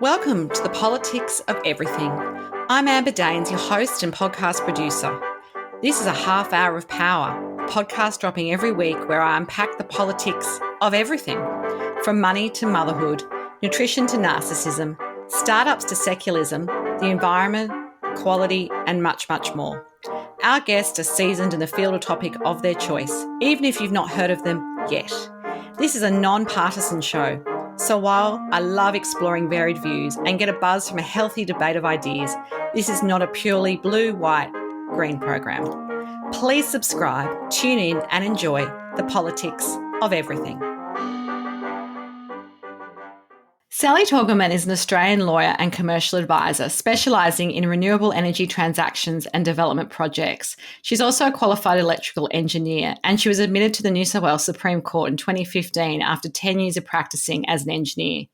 Welcome to the Politics of Everything. I'm Amber Daines, your host and podcast producer. This is a half hour of power, a podcast dropping every week where I unpack the politics of everything, from money to motherhood, nutrition to narcissism, startups to secularism, the environment, quality, and much, much more. Our guests are seasoned in the field or topic of their choice, even if you've not heard of them yet. This is a non-partisan show. So while I love exploring varied views and get a buzz from a healthy debate of ideas, this is not a purely blue, white, green program. Please subscribe, tune in and enjoy the politics of everything. Sally Torgoman is an Australian lawyer and commercial advisor specialising in renewable energy transactions and development projects. She's also a qualified electrical engineer, and she was admitted to the New South Wales Supreme Court in 2015 after 10 years of practising as an engineer.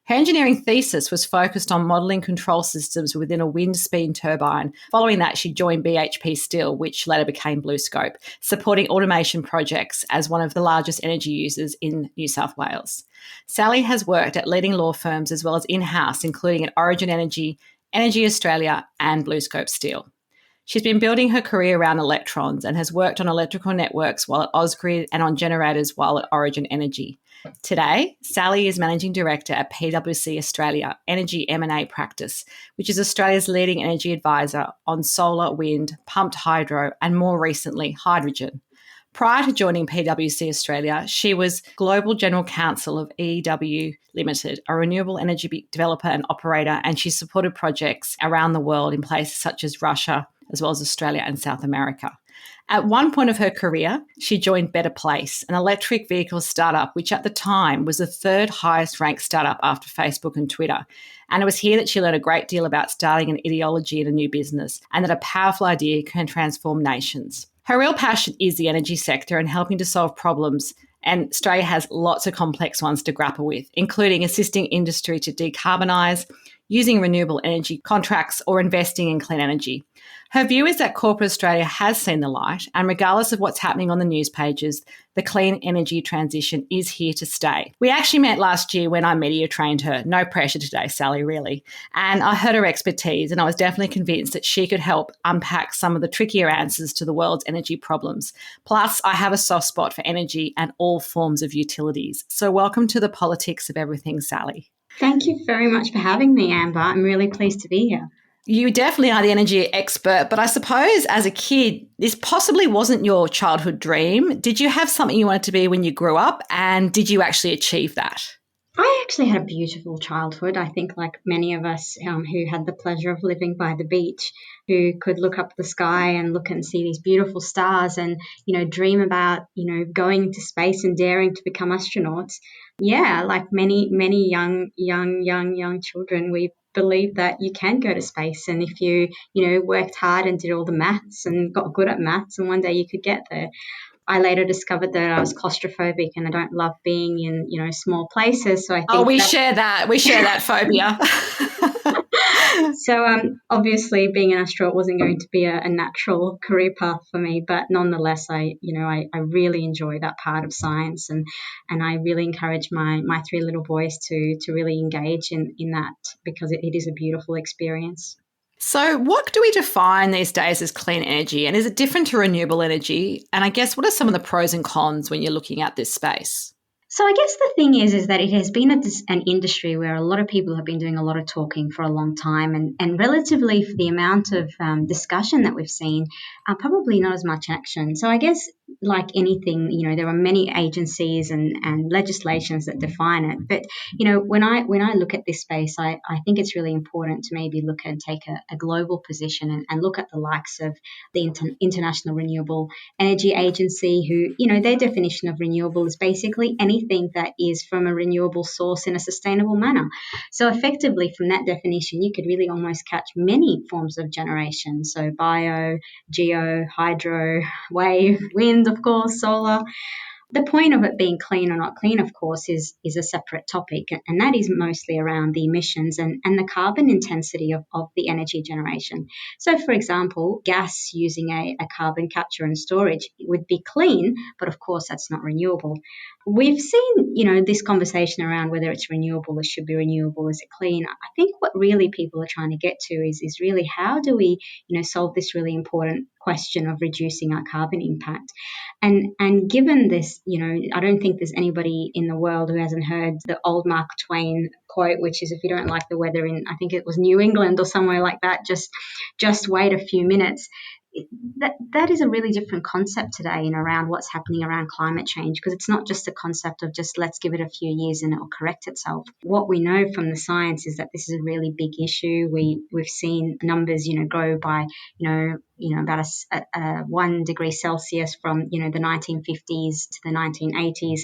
Her engineering thesis was focused on modelling control systems within a wind speed turbine. Following that, she joined BHP Steel, which later became BlueScope, supporting automation projects as one of the largest energy users in New South Wales. Sally has worked at leading law firms as well as in-house, including at Origin Energy, Energy Australia and BlueScope Steel. She's been building her career around electrons and has worked on electrical networks while at Ausgrid and on generators while at Origin Energy. Today, Sally is Managing Director at PwC Australia, Energy M&A Practice, which is Australia's leading energy advisor on solar, wind, pumped hydro and more recently, hydrogen. Prior to joining PwC Australia, she was Global General Counsel of EW Limited, a renewable energy developer and operator, and she supported projects around the world in places such as Russia, as well as Australia and South America. At one point of her career, she joined Better Place, an electric vehicle startup, which at the time was the third highest ranked startup after Facebook and Twitter. And it was here that she learned a great deal about starting an ideology in a new business and that a powerful idea can transform nations. Her real passion is the energy sector and helping to solve problems, and Australia has lots of complex ones to grapple with, including assisting industry to decarbonise, using renewable energy contracts or investing in clean energy. Her view is that corporate Australia has seen the light, and regardless of what's happening on the news pages, the clean energy transition is here to stay. We actually met last year when I media trained her. No pressure today, Sally, really. And I heard her expertise, and I was definitely convinced that she could help unpack some of the trickier answers to the world's energy problems. Plus, I have a soft spot for energy and all forms of utilities. So welcome to the Politics of Everything, Sally. Thank you very much for having me, Amber. I'm really pleased to be here. You definitely are the energy expert, but I suppose as a kid, this possibly wasn't your childhood dream. Did you have something you wanted to be when you grew up, and did you actually achieve that? I actually had a beautiful childhood. I think like many of us who had the pleasure of living by the beach, who could look up the sky and look and see these beautiful stars and, dream about, going into space and daring to become astronauts. Yeah, like many young children, we believe that you can go to space, and if you worked hard and did all the maths and got good at maths, and one day you could get there. I later discovered that I was claustrophobic and I don't love being in small places. So I think we share that phobia. So obviously being an astronaut wasn't going to be a natural career path for me, but nonetheless I really enjoy that part of science, and I really encourage my three little boys to really engage in that, because it is a beautiful experience. So what do we define these days as clean energy, and is it different to renewable energy? And I guess what are some of the pros and cons when you're looking at this space? So I guess the thing is that it has been an industry where a lot of people have been doing a lot of talking for a long time, and relatively for the amount of discussion that we've seen, probably not as much action. So I guess like anything, there are many agencies and legislations that define it. But, when I look at this space, I think it's really important to maybe look and take a global position and look at the likes of the International Renewable Energy Agency, who, their definition of renewable is basically anything that is from a renewable source in a sustainable manner. So effectively, from that definition, you could really almost catch many forms of generation. So bio, geo, hydro, wave, wind, of course, solar. The point of it being clean or not clean, of course, is a separate topic, and that is mostly around the emissions and the carbon intensity of the energy generation. So, for example, gas using a carbon capture and storage would be clean, but of course that's not renewable. we've seen, this conversation around whether it's renewable or should be renewable, is it clean? I think what really people are trying to get to is really how do we, solve this really important question of reducing our carbon impact. And given this, I don't think there's anybody in the world who hasn't heard the old Mark Twain quote, which is, if you don't like the weather in, I think it was New England or somewhere like that, just wait a few minutes. That is a really different concept today in around what's happening around climate change, because it's not just a concept of just let's give it a few years and it'll correct itself. What we know from the science is that this is a really big issue. We've seen numbers, grow by, about a 1 degree Celsius from, the 1950s to the 1980s.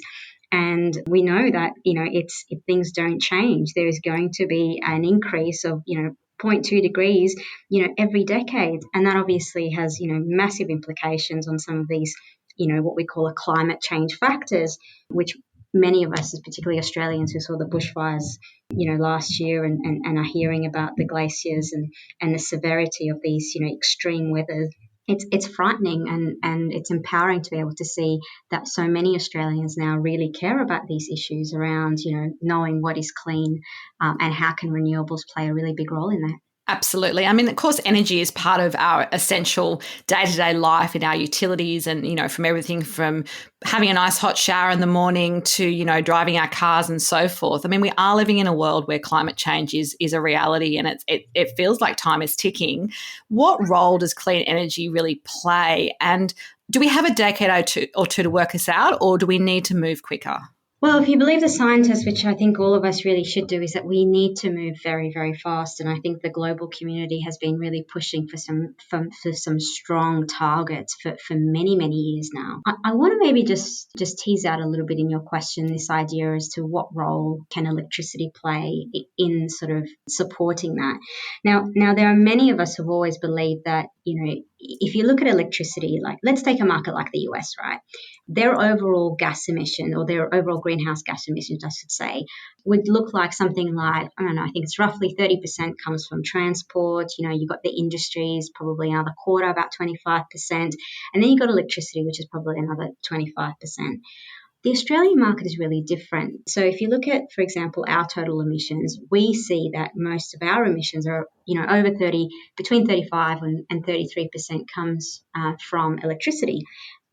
And we know that, if things don't change, there is going to be an increase of, 0.2 degrees, every decade. And that obviously has, massive implications on some of these, what we call a climate change factors, which many of us, particularly Australians who saw the bushfires, last year and are hearing about the glaciers and the severity of these, extreme weather. It's frightening and it's empowering to be able to see that so many Australians now really care about these issues around, knowing what is clean and how can renewables play a really big role in that. Absolutely. I mean, of course, energy is part of our essential day-to-day life in our utilities and, from everything from having a nice hot shower in the morning to, driving our cars and so forth. I mean, we are living in a world where climate change is a reality and it feels like time is ticking. What role does clean energy really play? And do we have a decade or two to work this out, or do we need to move quicker? Well, if you believe the scientists, which I think all of us really should do, is that we need to move very, very fast. And I think the global community has been really pushing for some strong targets for many, many years now. I want to maybe just tease out a little bit in your question this idea as to what role can electricity play in sort of supporting that. Now there are many of us who've always believed that, if you look at electricity, like let's take a market like the US, right? Their overall gas emission, or their overall greenhouse gas emissions, I should say, would look like something like, I don't know, I think it's roughly 30% comes from transport. You've got the industries, probably another quarter, about 25%. And then you've got electricity, which is probably another 25%. The Australian market is really different. So if you look at, for example, our total emissions, we see that most of our emissions are, between 35 and 33% comes from electricity.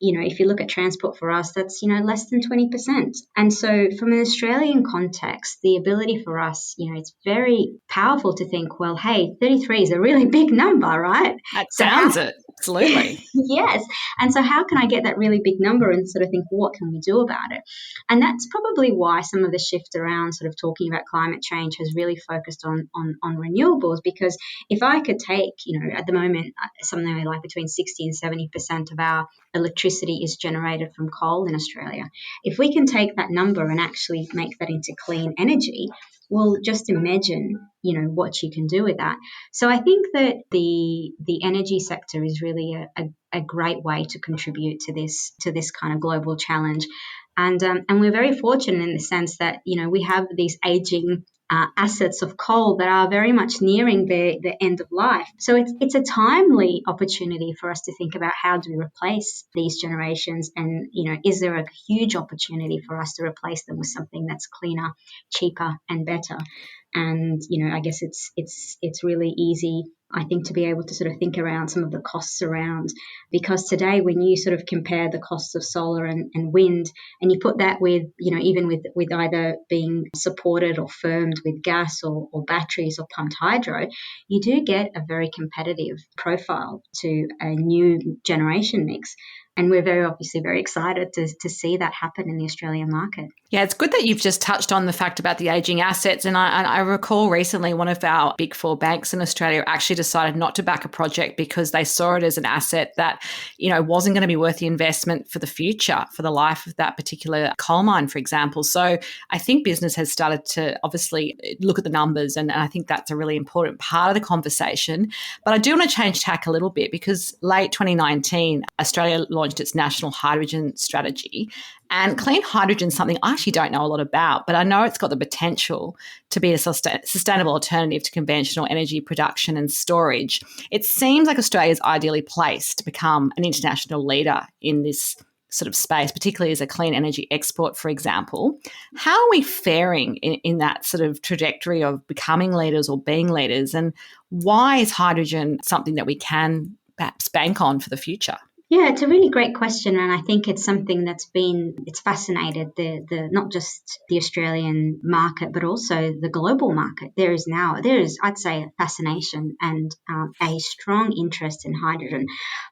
If you look at transport for us, that's, less than 20%. And so from an Australian context, the ability for us, it's very powerful to think, well, hey, 33 is a really big number, right? That sounds it. Absolutely. Yes. And so how can I get that really big number and sort of think, well, what can we do about it? And that's probably why some of the shift around sort of talking about climate change has really focused on renewables, because if I could take, at the moment, something like between 60 and 70% of our electricity is generated from coal in Australia. If we can take that number and actually make that into clean energy, well, just imagine, what you can do with that. So I think that the energy sector is really a great way to contribute to this kind of global challenge. And we're very fortunate in the sense that, we have these aging assets of coal that are very much nearing the end of life. So it's a timely opportunity for us to think about how do we replace these generations, and is there a huge opportunity for us to replace them with something that's cleaner, cheaper, and better. And I guess it's really easy, I think, to be able to sort of think around some of the costs around, because today when you sort of compare the costs of solar and wind, and you put that with, even with either being supported or firmed with gas or batteries or pumped hydro, you do get a very competitive profile to a new generation mix. And we're obviously very excited to see that happen in the Australian market. Yeah, it's good that you've just touched on the fact about the ageing assets. And I recall recently one of our big four banks in Australia actually decided not to back a project because they saw it as an asset that, wasn't going to be worth the investment for the future, for the life of that particular coal mine, for example. So I think business has started to obviously look at the numbers, and I think that's a really important part of the conversation. But I do want to change tack a little bit, because late 2019, Australia launched its national hydrogen strategy. And clean hydrogen is something I actually don't know a lot about, but I know it's got the potential to be a sustainable alternative to conventional energy production and storage. It seems like Australia is ideally placed to become an international leader in this sort of space, particularly as a clean energy export, for example. How are we faring in that sort of trajectory of becoming leaders or being leaders? And why is hydrogen something that we can perhaps bank on for the future? Yeah, it's a really great question, and I think it's something it's fascinated the not just the Australian market, but also the global market. There is, I'd say, a fascination and a strong interest in hydrogen.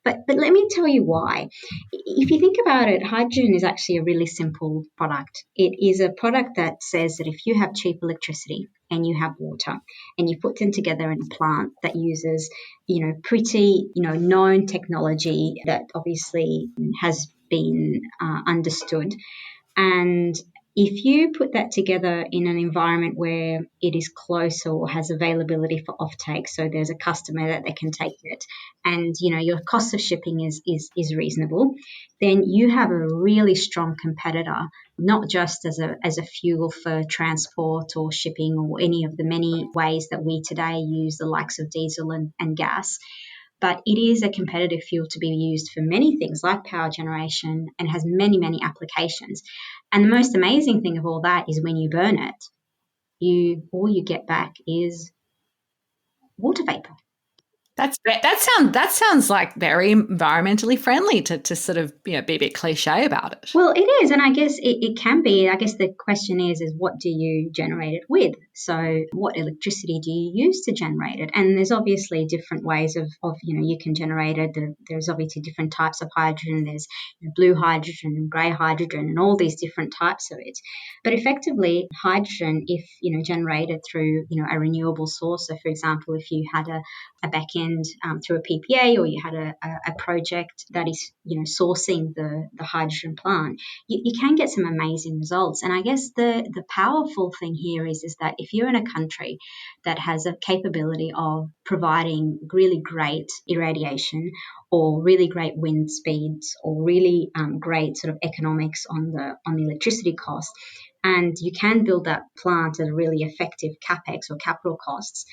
But let me tell you why. If you think about it, hydrogen is actually a really simple product. It is a product that says that if you have cheap electricity and you have water and you put them together in a plant that uses pretty, known technology that obviously has been understood. And if you put that together in an environment where it is close or has availability for offtake, so there's a customer that they can take it, and your cost of shipping is reasonable, then you have a really strong competitor, not just as a fuel for transport or shipping or any of the many ways that we today use the likes of diesel and gas. But it is a competitive fuel to be used for many things like power generation and has many, many applications. And the most amazing thing of all that is when you burn it, all you get back is water vapor. That sounds like very environmentally friendly to sort of be a bit cliche about it. Well, it is, and I guess it can be. I guess the question is what do you generate it with? So what electricity do you use to generate it? And there's obviously different ways of you can generate it. There's obviously different types of hydrogen. There's blue hydrogen and grey hydrogen and all these different types of it. But effectively, hydrogen, if generated through a renewable source. So, for example, if you had a back end through a PPA, or you had a project that is sourcing the hydrogen plant, you can get some amazing results. And I guess the powerful thing here is that if you're in a country that has a capability of providing really great irradiation or really great wind speeds or really great sort of economics on the electricity cost, and you can build that plant at a really effective capex or capital costs,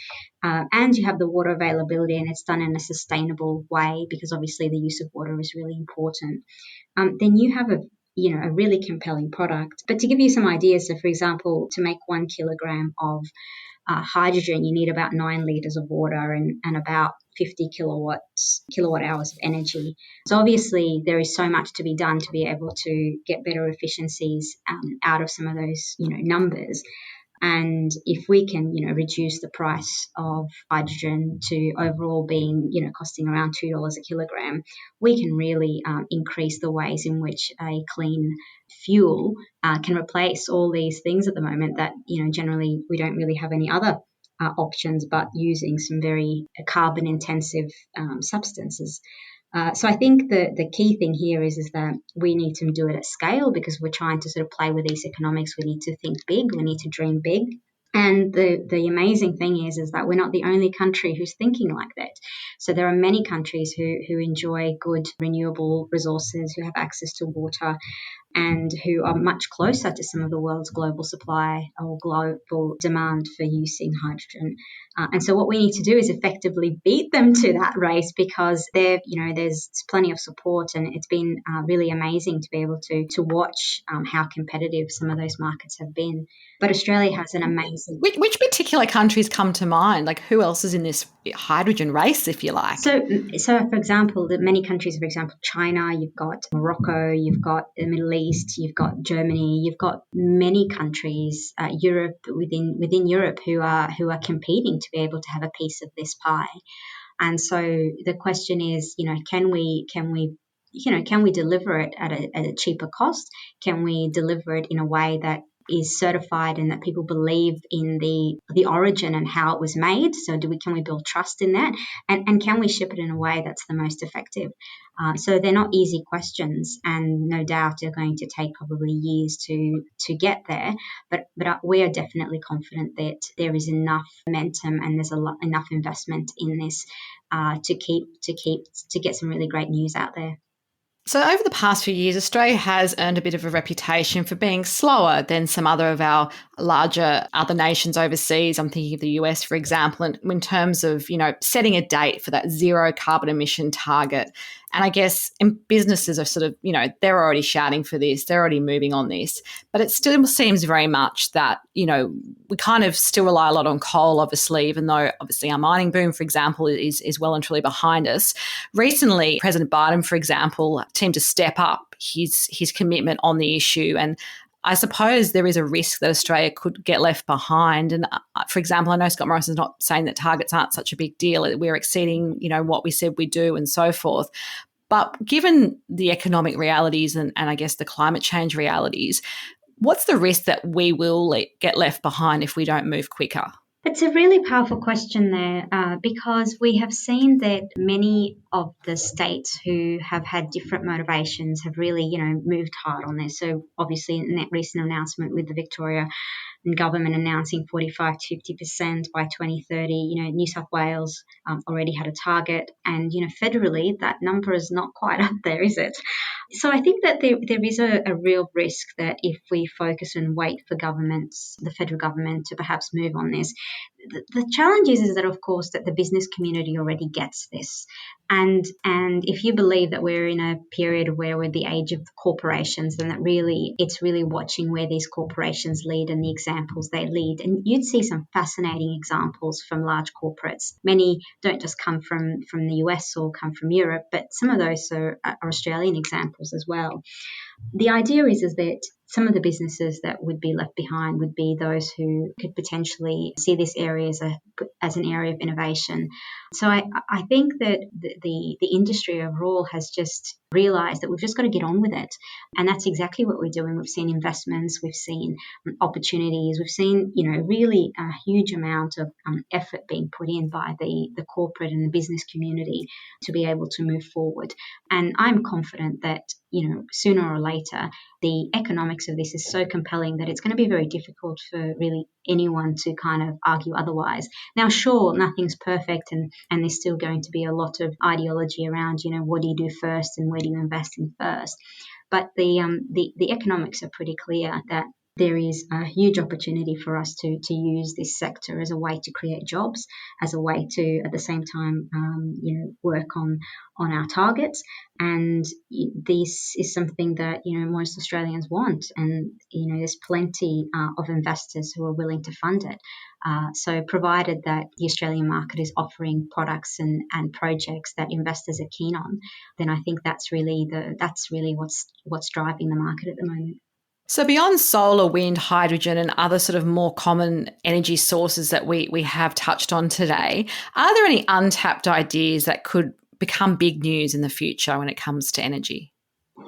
and you have the water availability and it's done in a sustainable way, because obviously the use of water is really important, then you have a really compelling product. But to give you some ideas, so for example, to make 1 kilogram of hydrogen, you need about 9 litres of water and about 50 kilowatt hours of energy. So obviously there is so much to be done to be able to get better efficiencies out of some of those numbers. And if we can, reduce the price of hydrogen to overall being, costing around $2 a kilogram, we can really increase the ways in which a clean fuel can replace all these things at the moment that, generally we don't really have any other options but using some very carbon intensive substances. So I think the key thing here is that we need to do it at scale, because we're trying to sort of play with these economics. We need to think big. We need to dream big. And the amazing thing is that we're not the only country who's thinking like that. So there are many countries who enjoy good renewable resources, who have access to water, and who are much closer to some of the world's global supply or global demand for using hydrogen. And so what we need to do is effectively beat them to that race, because there's plenty of support, and it's been really amazing to be able to watch how competitive some of those markets have been. But Australia has an amazing... Which particular countries come to mind? Like, who else is in this hydrogen race, if you like? So for example, the many countries, for example, China, you've got Morocco, you've got the Middle East, you've got Germany, you've got many countries, Europe, within Europe, who are competing to be able to have a piece of this pie. And so the question is, can we deliver it at a cheaper cost? Can we deliver it in a way that is certified and that people believe in the origin and how it was made? So can we build trust in that? And can we ship it in a way that's the most effective? So they're not easy questions, and no doubt they're going to take probably years to get there. But we are definitely confident that there is enough momentum and there's enough investment in this to get some really great news out there. So over the past few years, Australia has earned a bit of a reputation for being slower than some other of our other nations overseas. I'm thinking of the US, for example, in terms of, setting a date for that zero carbon emission target. And I guess businesses are sort of, they're already shouting for this, they're already moving on this. But it still seems very much that, we kind of still rely a lot on coal, obviously, even though obviously our mining boom, for example, is well and truly behind us. Recently, President Biden, for example, seemed to step up his commitment on the issue. And I suppose there is a risk that Australia could get left behind. And for example, I know Scott Morrison's not saying that targets aren't such a big deal. We're exceeding, what we said we do and so forth. But given the economic realities and I guess the climate change realities, what's the risk that we will get left behind if we don't move quicker? It's a really powerful question there because we have seen that many of the states who have had different motivations have really, moved hard on this. So obviously in that recent announcement with the Victoria government announcing 45 to 50% by 2030, New South Wales already had a target, and, federally that number is not quite up there, is it? So I think that there is a real risk that if we focus and wait for the federal government to perhaps move on this, the challenge is that, of course, that the business community already gets this. And if you believe that we're in a period where we're the age of corporations, then it's really watching where these corporations lead and the examples they lead. And you'd see some fascinating examples from large corporates. Many don't just come from the US or come from Europe, but some of those are Australian examples as well. The idea is that some of the businesses that would be left behind would be those who could potentially see this area as an area of innovation. So I think that the industry overall has just realized that we've just got to get on with it. And that's exactly what we're doing. We've seen investments, we've seen opportunities, we've seen, really a huge amount of effort being put in by the corporate and the business community to be able to move forward. And I'm confident that, sooner or later, the economics of this is so compelling that it's going to be very difficult for really anyone to kind of argue otherwise. Now, sure, nothing's perfect and there's still going to be a lot of ideology around, what do you do first and where do you invest in first? But the economics are pretty clear that there is a huge opportunity for us to use this sector as a way to create jobs, as a way to, at the same time, work on our targets. And this is something that, most Australians want. And, there's plenty of investors who are willing to fund it. So provided that the Australian market is offering products and projects that investors are keen on, then I think that's really what's driving the market at the moment. So beyond solar, wind, hydrogen and other sort of more common energy sources that we have touched on today, are there any untapped ideas that could become big news in the future when it comes to energy?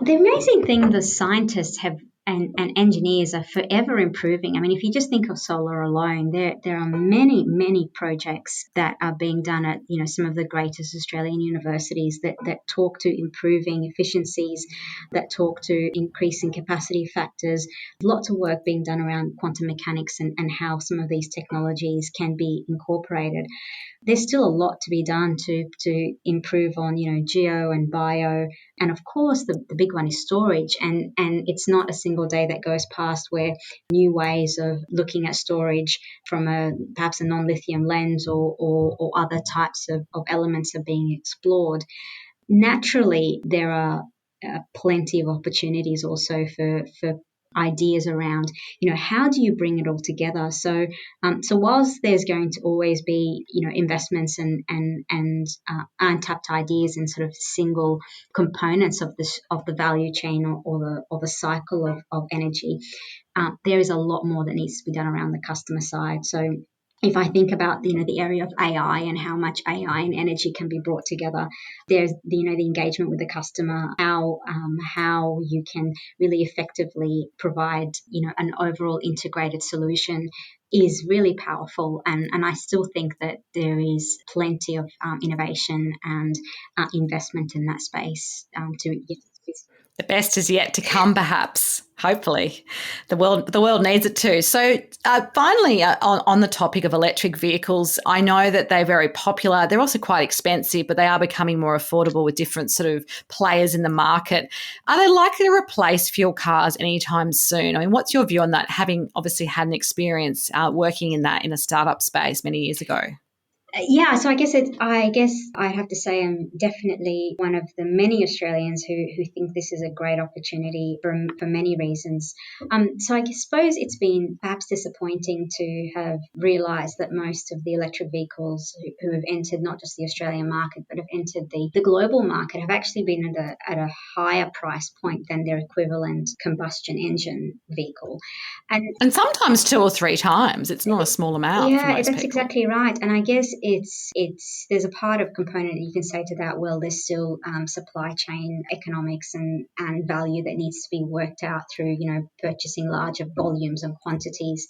The amazing thing, the scientists have and engineers are forever improving. I mean, if you just think of solar alone, there are many, many projects that are being done at, some of the greatest Australian universities that talk to improving efficiencies, that talk to increasing capacity factors. Lots of work being done around quantum mechanics and how some of these technologies can be incorporated. There's still a lot to be done to improve on, geo and bio. And of course, the big one is storage. And it's not a single day that goes past where new ways of looking at storage from perhaps a non-lithium lens or other types of elements are being explored. Naturally, there are plenty of opportunities also for ideas around, how do you bring it all together? So whilst there's going to always be, investments and untapped ideas in sort of single components of the value chain or the cycle of energy, there is a lot more that needs to be done around the customer side. So if I think about, the area of AI and how much AI and energy can be brought together, there's, the engagement with the customer, how you can really effectively provide, an overall integrated solution is really powerful. And I still think that there is plenty of innovation and investment in that space The best is yet to come, perhaps. Hopefully, the world needs it too. So, finally, on the topic of electric vehicles, I know that they're very popular. They're also quite expensive, but they are becoming more affordable with different sort of players in the market. Are they likely to replace fuel cars anytime soon? I mean, what's your view on that? Having obviously had an experience working in a startup space many years ago. Yeah, so I guess I have to say I'm definitely one of the many Australians who think this is a great opportunity for many reasons. So suppose it's been perhaps disappointing to have realised that most of the electric vehicles who have entered not just the Australian market but have entered the global market have actually been at a higher price point than their equivalent combustion engine vehicle. And sometimes 2 or 3 times. It's not a small amount for Yeah, most that's people. exactly right. And I guess it's there's a part of component that you can say to that. Well, there's still supply chain economics and value that needs to be worked out through purchasing larger volumes and quantities.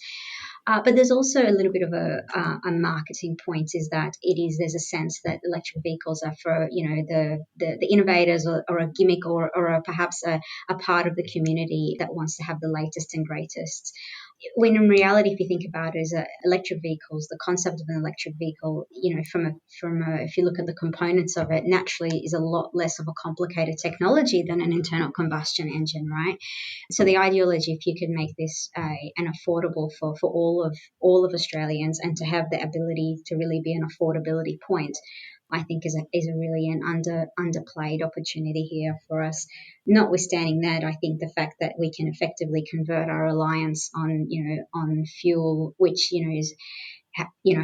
But there's also a little bit of a marketing point, is that there's a sense that electric vehicles are for the innovators, or a gimmick, or perhaps a part of the community that wants to have the latest and greatest. When in reality, if you think about it, electric vehicles, the concept of an electric vehicle, if you look at the components of it, naturally is a lot less of a complicated technology than an internal combustion engine, right? So the ideology, if you could make this an affordable for all of Australians, and to have the ability to really be an affordability point, I think is a really an underplayed opportunity here for us. Notwithstanding that, I think the fact that we can effectively convert our reliance on fuel, which is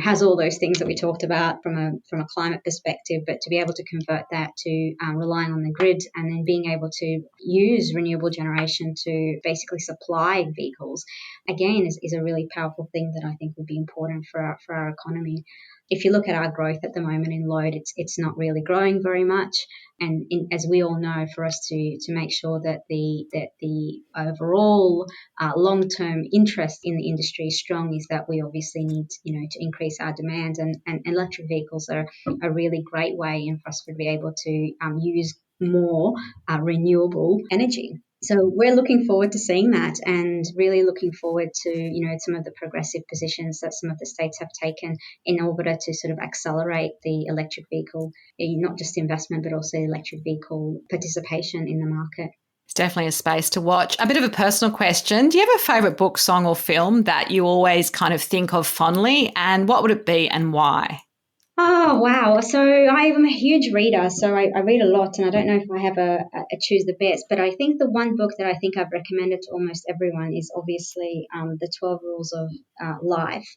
has all those things that we talked about from a climate perspective, but to be able to convert that to relying on the grid, and then being able to use renewable generation to basically supply vehicles, again, is a really powerful thing that I think would be important for our economy. If you look at our growth at the moment in load, it's not really growing very much. And as we all know, for us to make sure that the overall long-term interest in the industry is strong, is that we obviously need to increase our demand, and electric vehicles are a really great way in for us to be able to use more renewable energy. So we're looking forward to seeing that, and really looking forward to some of the progressive positions that some of the states have taken in order to sort of accelerate the electric vehicle, not just investment, but also electric vehicle participation in the market. It's definitely a space to watch. A bit of a personal question. Do you have a favourite book, song, or film that you always kind of think of fondly? And what would it be and why? Oh, wow. So I'm a huge reader, so I read a lot, and I don't know if I have a choose the best, but I think the one book that I think I've recommended to almost everyone is obviously The 12 Rules of Life.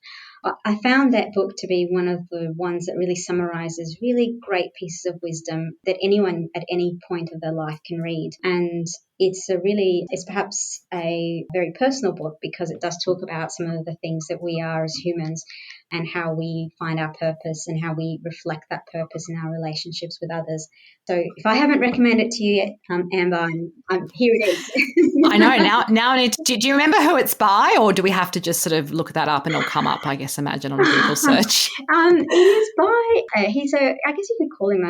I found that book to be one of the ones that really summarizes really great pieces of wisdom that anyone at any point of their life can read. And it's perhaps a very personal book, because it does talk about some of the things that we are as humans, and how we find our purpose, and how we reflect that purpose in our relationships with others. So if I haven't recommended it to you yet, Amber, here it I know. is. Now I need to, do you remember who it's by, or do we have to just sort of look that up and it'll come up, I guess, imagine, on a Google search? It is by I guess you could call him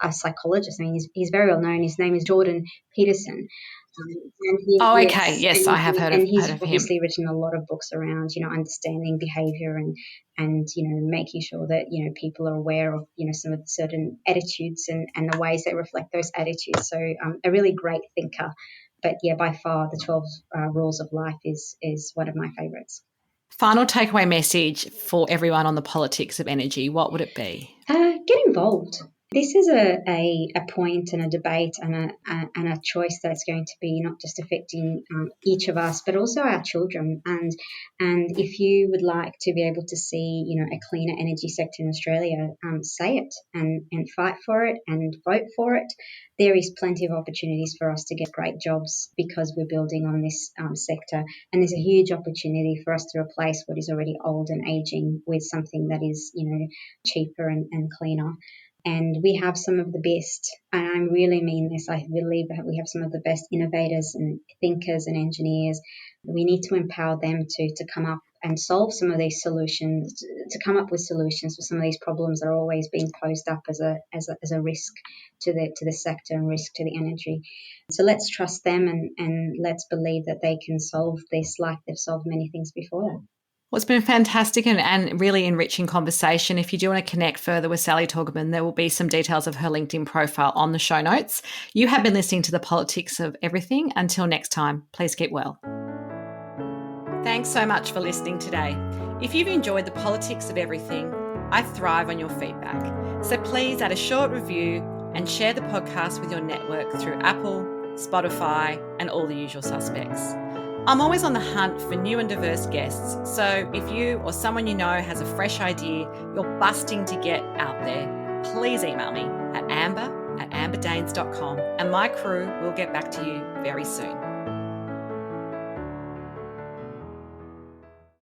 a psychologist. I mean, he's very well known. His name is Jordan Peterson. And Oh, okay. Yes, I have he's heard of him. obviously written a lot of books around understanding behavior, and making sure that people are aware of some of the certain attitudes, and the ways they reflect those attitudes. So a really great thinker. But yeah, by far the 12 Rules of Life is one of my favorites. Final takeaway message for everyone on the politics of energy. What would it be? Get involved. This is a point and a debate, and a choice that's going to be not just affecting each of us, but also our children. And if you would like to be able to see a cleaner energy sector in Australia, say it, and fight for it, and vote for it. There is plenty of opportunities for us to get great jobs, because we're building on this sector, and there's a huge opportunity for us to replace what is already old and aging with something that is cheaper and cleaner. And we have some of the best, and I really mean this, I believe that we have some of the best innovators and thinkers and engineers. We need to empower them to come up and solve some of these solutions, to come up with solutions for some of these problems that are always being posed up as a risk to the sector, and risk to the energy. So let's trust them, and let's believe that they can solve this like they've solved many things before. Well, it's been a fantastic and really enriching conversation. If you do want to connect further with Sally Torgoman, there will be some details of her LinkedIn profile on the show notes. You have been listening to The Politics of Everything. Until next time, please keep well. Thanks so much for listening today. If you've enjoyed The Politics of Everything, I thrive on your feedback. So please add a short review and share the podcast with your network through Apple, Spotify, and all the usual suspects. I'm always on the hunt for new and diverse guests, so if you or someone you know has a fresh idea you're busting to get out there, please email me at amber@amberdanes.com and my crew will get back to you very soon.